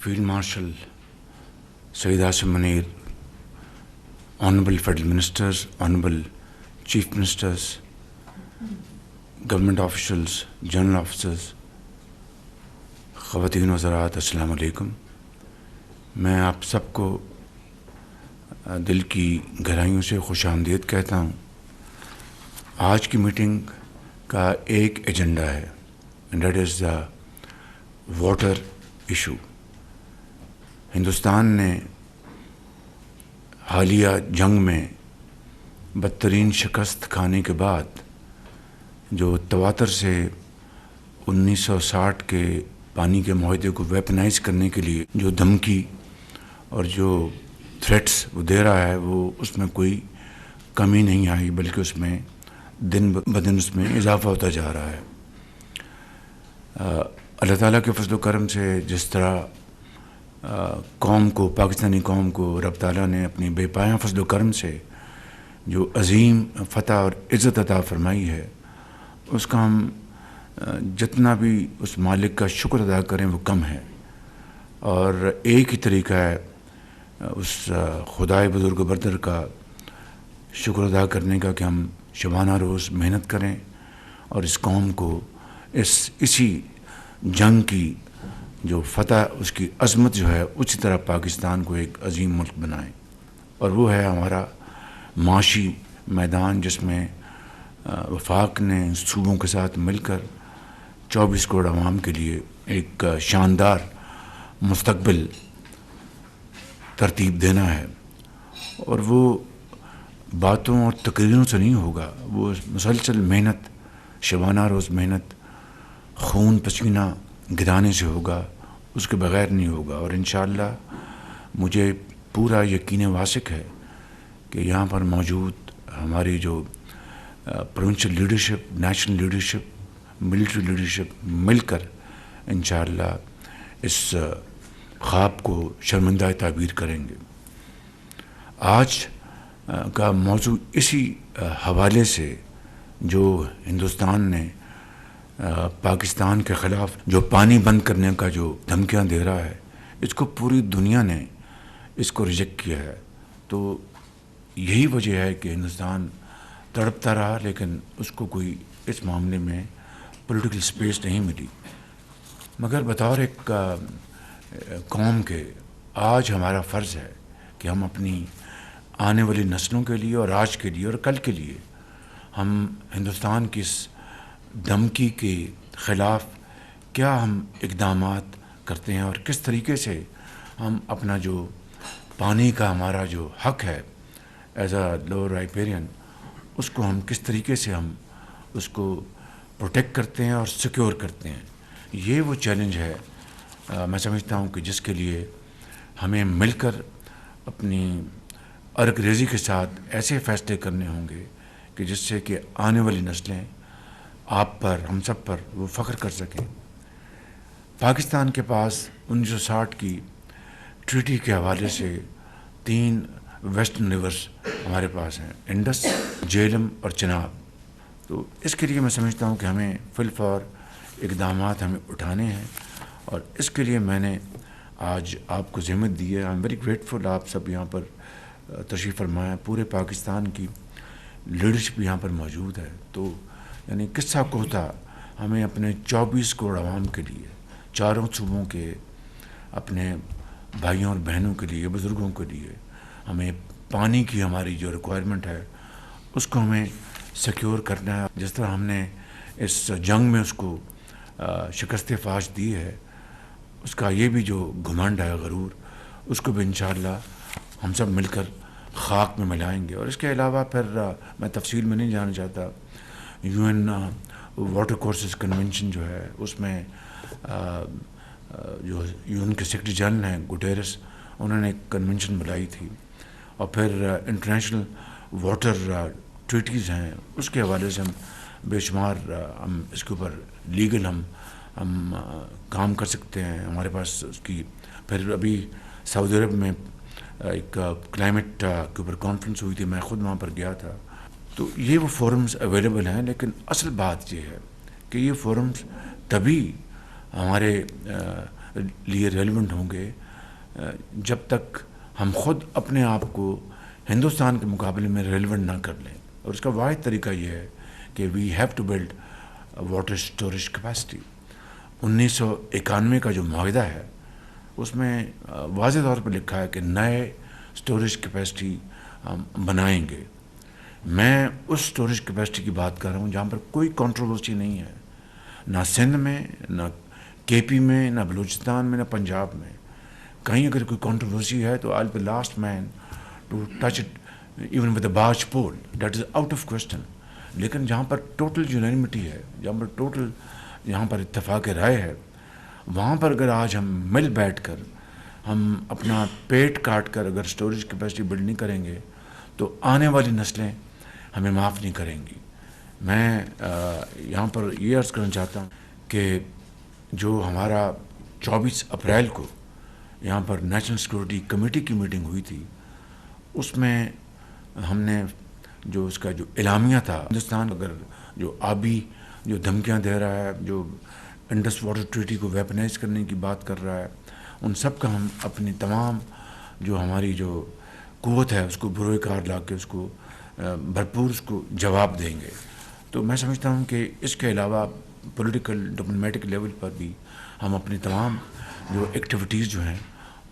Field Marshal Sayyid Asim Munir, Honorable Federal Ministers, Honorable Chief Ministers, Government Officials, General Officers, خواتین و حضرات، السلام علیکم۔ میں آپ سب کو دل کی گہرائیوں سے خوش آمدید کہتا ہوں۔ آج کی میٹنگ کا ایک ایجنڈا ہے، that is the water issue. Hindustan نے حالیہ جنگ میں بدترین شکست کھانے کے بعد جو تواتر سے 1960 کے پانی کے معاہدے کو ویپنائز کرنے کے لیے جو دھمکی اور جو تھریٹس وہ دے رہا ہے، وہ اس میں کوئی کمی نہیں آئی، بلکہ اس میں دن بدن اس میں اضافہ ہوتا جا رہا ہے۔ اللہ تعالیٰ کے فضل و کرم سے جس طرح قوم کو، پاکستانی قوم کو رب تعالیٰ نے اپنی بے پایاں فضل و کرم سے جو عظیم فتح اور عزت عطا فرمائی ہے، اس کا ہم جتنا بھی اس مالک کا شکر ادا کریں وہ کم ہے۔ اور ایک ہی طریقہ ہے اس خدائے بزرگ بردر کا شکر ادا کرنے کا کہ ہم شبانہ روز محنت کریں اور اس قوم کو اسی جنگ کی جو فتح، اس کی عظمت جو ہے، اسی طرح پاکستان کو ایک عظیم ملک بنائیں۔ اور وہ ہے ہمارا معاشی میدان، جس میں وفاق نے صوبوں کے ساتھ مل کر 24 کروڑ عوام کے لیے ایک شاندار مستقبل ترتیب دینا ہے۔ اور وہ باتوں اور تقریروں سے نہیں ہوگا، وہ مسلسل محنت، شبانہ روز محنت، خون پسینہ گرانے سے ہوگا، اس کے بغیر نہیں ہوگا۔ اور انشاءاللہ مجھے پورا یقین واثق ہے کہ یہاں پر موجود ہماری جو provincial leadership, national leadership, military leadership مل کر انشاءاللہ اس خواب کو شرمندہ تعبیر کریں گے۔ آج کا موضوع اسی حوالے سے جو ہندوستان نے پاکستان کے خلاف جو پانی بند کرنے کا جو دھمکیاں دے رہا ہے، اس کو پوری دنیا نے اس کو ریجیکٹ کیا ہے۔ تو یہی وجہ ہے کہ ہندوستان تڑپتا رہا، لیکن اس کو کوئی اس معاملے میں پولیٹیکل سپیس نہیں ملی۔ مگر بطور ایک قوم کے آج ہمارا فرض ہے کہ ہم اپنی آنے والی نسلوں کے لیے اور آج کے لیے اور کل کے لیے ہم ہندوستان کی اس دھمکی کے خلاف کیا ہم اقدامات کرتے ہیں، اور کس طریقے سے ہم اپنا جو پانی کا ہمارا جو حق ہے ایز اے لوور رائپیرین، اس کو ہم کس طریقے سے ہم اس کو پروٹیکٹ کرتے ہیں اور سیکیور کرتے ہیں۔ یہ وہ چیلنج ہے میں سمجھتا ہوں کہ جس کے لیے ہمیں مل کر اپنی ارگ ریزی کے ساتھ ایسے فیصلے کرنے ہوں گے کہ جس سے کہ آنے والی نسلیں آپ پر، ہم سب پر وہ فخر کر سکیں۔ پاکستان کے پاس 1960 کی ٹریٹی کے حوالے سے 3 ویسٹرن ریورس ہمارے پاس ہیں، انڈس، جہلم اور چناب۔ تو اس کے لیے میں سمجھتا ہوں کہ ہمیں فی الفور اقدامات ہمیں اٹھانے ہیں، اور اس کے لیے میں نے آج آپ کو ذمت دی ہے۔ آئی ایم ویری گریٹفل، آپ سب یہاں پر تشریف فرمائیں، پورے پاکستان کی لیڈرشپ یہاں پر موجود ہے۔ تو یعنی قصہ کوتا ہمیں اپنے 24 کروڑ عوام کے لیے، چاروں صوبوں کے اپنے بھائیوں اور بہنوں کے لیے، بزرگوں کے لیے ہمیں پانی کی ہماری جو ریکوائرمنٹ ہے اس کو ہمیں سیکیور کرنا ہے۔ جس طرح ہم نے اس جنگ میں اس کو شکست فاش دی ہے، اس کا یہ بھی جو گھمنڈ ہے، غرور، اس کو بھی انشاءاللہ ہم سب مل کر خاک میں ملائیں گے۔ اور اس کے علاوہ پھر میں تفصیل میں نہیں جانا چاہتا، UN واٹر کورسز کنونشن جو ہے، اس میں جو UN کے سیکرٹری جنرل ہیں گوٹیرس، انہوں نے ایک کنونشن بنائی تھی، اور پھر انٹرنیشنل واٹر ٹریٹیز ہیں، اس کے حوالے سے ہم بے شمار ہم اس کے اوپر لیگل ہم کام کر سکتے ہیں۔ ہمارے پاس اس کی پھر ابھی سعودی عرب میں ایک کلائمیٹ کے اوپر کانفرنس ہوئی تھی، میں خود وہاں پر گیا تھا۔ تو یہ وہ فورمز اویلیبل ہیں، لیکن اصل بات یہ ہے کہ یہ فورمز تبھی ہمارے لیے ریلیونٹ ہوں گے جب تک ہم خود اپنے آپ کو ہندوستان کے مقابلے میں ریلیونٹ نہ کر لیں. اور اس کا واحد طریقہ یہ ہے کہ we have to build water storage capacity. 1991 کا جو معاہدہ ہے اس میں واضح طور پر لکھا ہے کہ نئے اسٹوریج کیپیسٹی ہم بنائیں گے. میں اس اسٹوریج کیپیسٹی کی بات کر رہا ہوں جہاں پر کوئی کنٹروورسی نہیں ہے, نہ سندھ میں, نہ کے پی میں, نہ بلوچستان میں, نہ پنجاب میں. کہیں اگر کوئی کنٹروورسی ہے تو I'll be the last man to touch it even with a barge pole. That is out of question. لیکن جہاں پر ٹوٹل یونانیمٹی ہے, جہاں پر اتفاق رائے ہے, وہاں پر اگر آج ہم مل بیٹھ کر ہم اپنا پیٹ کاٹ کر اگر اسٹوریج کیپیسٹی بلڈ نہیں کریں گے تو آنے والی نسلیں ہمیں معاف نہیں کریں گی. میں یہاں پر یہ عرض کرنا چاہتا ہوں کہ جو ہمارا 24 اپریل کو یہاں پر نیشنل سیکورٹی کمیٹی کی میٹنگ ہوئی تھی, اس میں ہم نے جو اس کا جو اعلامیہ تھا, ہندوستان اگر جو آبی جو دھمکیاں دے رہا ہے, جو انڈس واٹر ٹریٹی کو ویپنائز کرنے کی بات کر رہا ہے, ان سب کا ہم اپنی تمام جو ہماری جو قوت ہے اس کو بروئے کار لا کے اس کو بھرپور اس کو جواب دیں گے. تو میں سمجھتا ہوں کہ اس کے علاوہ پولیٹیکل ڈپلومیٹک لیول پر بھی ہم اپنی تمام جو ایکٹیویٹیز جو ہیں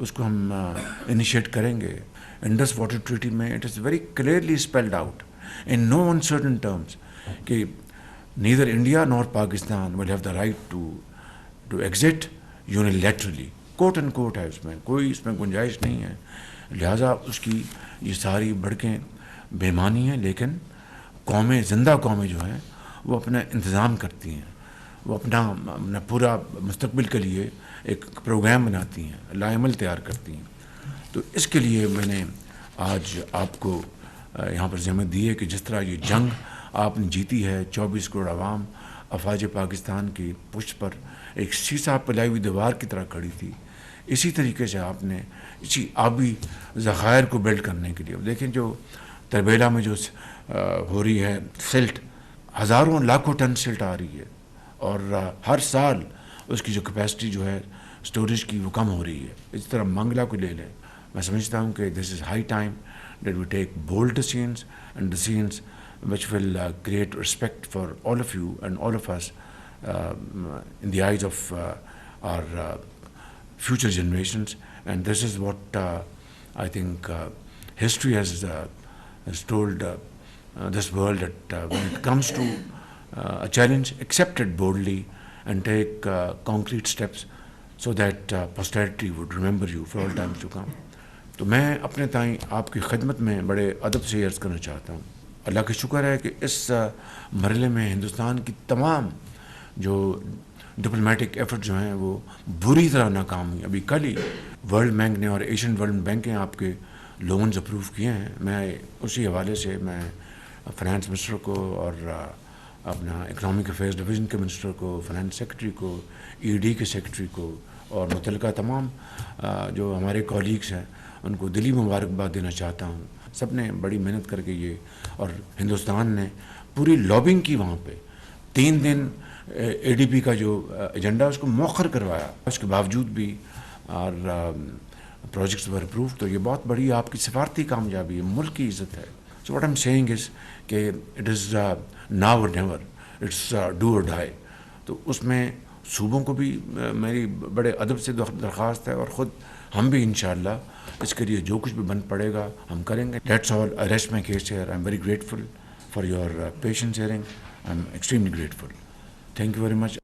اس کو ہم انیشیٹ کریں گے. انڈس واٹر ٹریٹی میں it is very clearly spelled out in no uncertain terms کہ neither India nor Pakistan will have the right to exit unilaterally. Quote end quote ہے, اس میں کوئی اس میں گنجائش نہیں ہے. لہٰذا اس کی یہ ساری بڑکیں بےمانی ہیں, لیکن زندہ قومیں جو ہیں وہ اپنا انتظام کرتی ہیں, وہ اپنا پورا مستقبل کے لیے ایک پروگرام بناتی ہیں, لائحہ عمل تیار کرتی ہیں. تو اس کے لیے میں نے آج آپ کو یہاں پر ذمہ دی ہے کہ جس طرح یہ جنگ آپ نے جیتی ہے, 24 کروڑ عوام افواج پاکستان کی پشت پر ایک سیسا پلائی ہوئی دیوار کی طرح کھڑی تھی, اسی طریقے سے آپ نے اسی آبی ذخائر کو بلڈ کرنے کے لیے دیکھیں جو تربیلا میں جو ہو رہی ہے سلٹ, ہزاروں لاکھوں ٹن سلٹ آ رہی ہے, اور ہر سال اس کی جو کیپیسٹی جو ہے اسٹوریج کی وہ کم ہو رہی ہے. اس طرح منگلا کو لے لیں. میں سمجھتا ہوں کہ this is high time that we take bold decisions and decisions which will create respect for all of you and all of us in the eyes of our future generations. And this is what I think history has told this world, that when it comes to a challenge, accept it boldly and take concrete steps so that posterity would remember you for all times to come. تو میں اپنے تائیں آپ کی خدمت میں بڑے ادب سے عرض کرنا چاہتا ہوں. اللہ کا شکر ہے کہ اس مرحلے میں ہندوستان کی تمام جو ڈپلومیٹک ایفرٹ جو ہیں وہ بری طرح ناکام ہوئی. ابھی کل ہی ورلڈ بینک نے اور ایشین ورلڈ بینک نے آپ کے لونز اپروو کیے ہیں. میں اسی حوالے سے میں فائنانس منسٹر کو اور اپنا اکنامک افیئرز ڈویژن کے منسٹر کو, فائنانس سیکرٹری کو, ای ڈی کے سیکرٹری کو اور متعلقہ تمام جو ہمارے کولیگس ہیں ان کو دلی مبارکباد دینا چاہتا ہوں. سب نے بڑی محنت کر کے یہ, اور ہندوستان نے پوری لابنگ کی وہاں پہ 3 دن اے ڈی پی کا جو ایجنڈا اس کو مؤخر کروایا, اس کے باوجود بھی اور پروجیکٹس ور اپروو. تو یہ بہت بڑی آپ کی سفارتی کامیابی ہے, ملک کی عزت ہے. So what I am seeing is کہ it is now or never, it's do or die. تو اس میں صوبوں کو بھی میری بڑے ادب سے درخواست ہے, اور خود ہم بھی انشاءاللہ اس کے لیے جو کچھ بھی بن پڑے گا ہم کریں گے. That's all. I rest my case here. I'm very grateful for your patience hearing. I'm extremely grateful. Thank you very much.